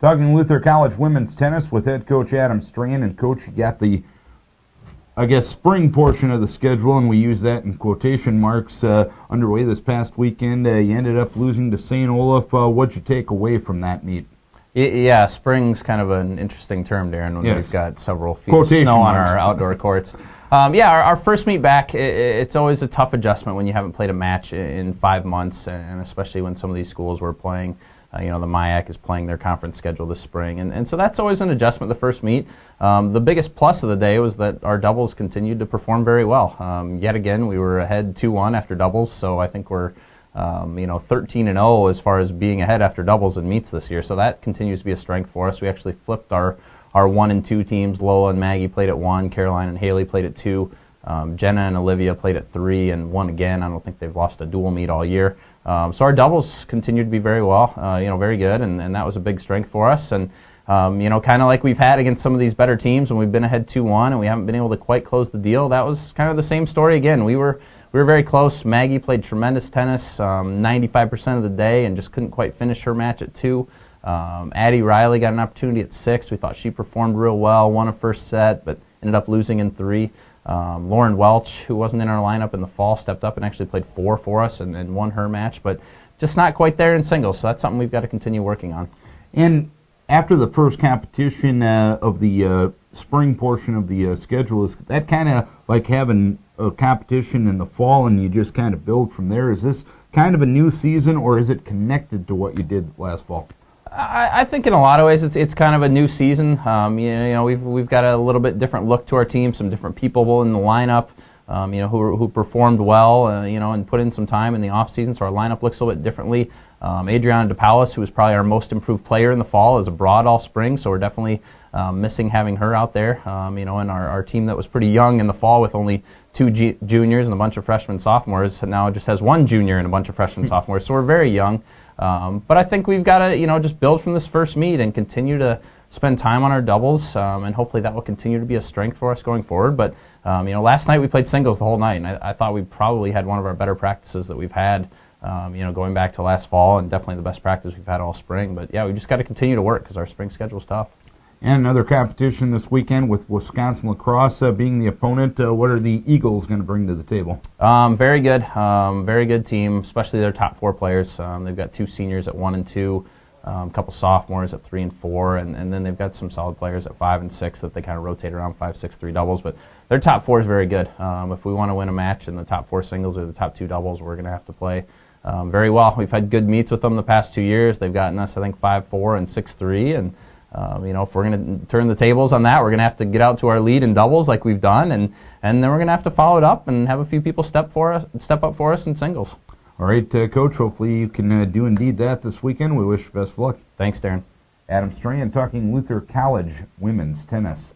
Talking Luther College women's tennis with head coach Adam Strain. And coach, you got the, I guess, spring portion of the schedule, and we use that in quotation marks, underway this past weekend. You ended up losing to St. Olaf. What'd you take away from that meet? Yeah, spring's kind of an interesting term, Darren, when we've got several feet of Quotation snow on marks. our outdoor courts. Yeah, our first meet back, it's always a tough adjustment when you haven't played a match in 5 months, and especially when some of these schools were playing. The MIAC is playing their conference schedule this spring, and so that's always an adjustment the first meet. The biggest plus of the day was that our doubles continued to perform very well. Yet again, we were ahead 2-1 after doubles, so I think we're 13-0 as far as being ahead after doubles in meets this year. So that continues to be a strength for us. We actually flipped our 1 and 2 teams. Lola and Maggie played at 1. Caroline and Haley played at 2. Jenna and Olivia played at 3 and 1 again. I don't think they've lost a dual meet all year. So our doubles continued to be very well, very good, and that was a big strength for us. And kind of like we've had against some of these better teams when we've been ahead 2-1 and we haven't been able to quite close the deal. That was kind of the same story again. We were very close. Maggie played tremendous tennis 95% of the day and just couldn't quite finish her match at 2. Addie Riley got an opportunity at 6. We thought she performed real well, won a first set, but ended up losing in 3. Lauren Welch, who wasn't in our lineup in the fall, stepped up and actually played 4 for us and won her match, but just not quite there in singles, so that's something we've got to continue working on. And after the first competition of the spring portion of the schedule, is that kind of like having a competition in the fall and you just kind of build from there? Is this kind of a new season, or is it connected to what you did last fall? I think in a lot of ways it's kind of a new season. We've got a little bit different look to our team, some different people in the lineup, who performed well, and put in some time in the off season. So our lineup looks a little bit differently. Adriana DePaulis, who was probably our most improved player in the fall, is abroad all spring, so we're definitely missing having her out there. And our team that was pretty young in the fall with only 2 juniors and a bunch of freshmen sophomores now just has 1 junior and a bunch of freshmen sophomores. So we're very young. But I think we've got to, just build from this first meet and continue to spend time on our doubles, and hopefully that will continue to be a strength for us going forward. But, last night we played singles the whole night, and I thought we probably had one of our better practices that we've had, going back to last fall, and definitely the best practice we've had all spring. But, yeah, we just got to continue to work because our spring schedule is tough. And another competition this weekend with Wisconsin Lacrosse being the opponent. What are the Eagles going to bring to the table? Very good team, especially their top 4 players. They've got 2 seniors at 1 and 2, a couple sophomores at 3 and 4, and then they've got some solid players at 5 and 6 that they kind of rotate around 5, 6, 3 doubles. But their top 4 is very good. If we want to win a match in the top 4 singles or the top 2 doubles, we're going to have to play very well. We've had good meets with them the past 2 years. They've gotten us, I think, 5-4 and 6-3, and if we're going to turn the tables on that, we're going to have to get out to our lead in doubles like we've done, and then we're going to have to follow it up and have a few people step up for us in singles. All right, Coach, hopefully you can do indeed that this weekend. We wish you best of luck. Thanks, Darren. Adam Strain talking Luther College women's tennis.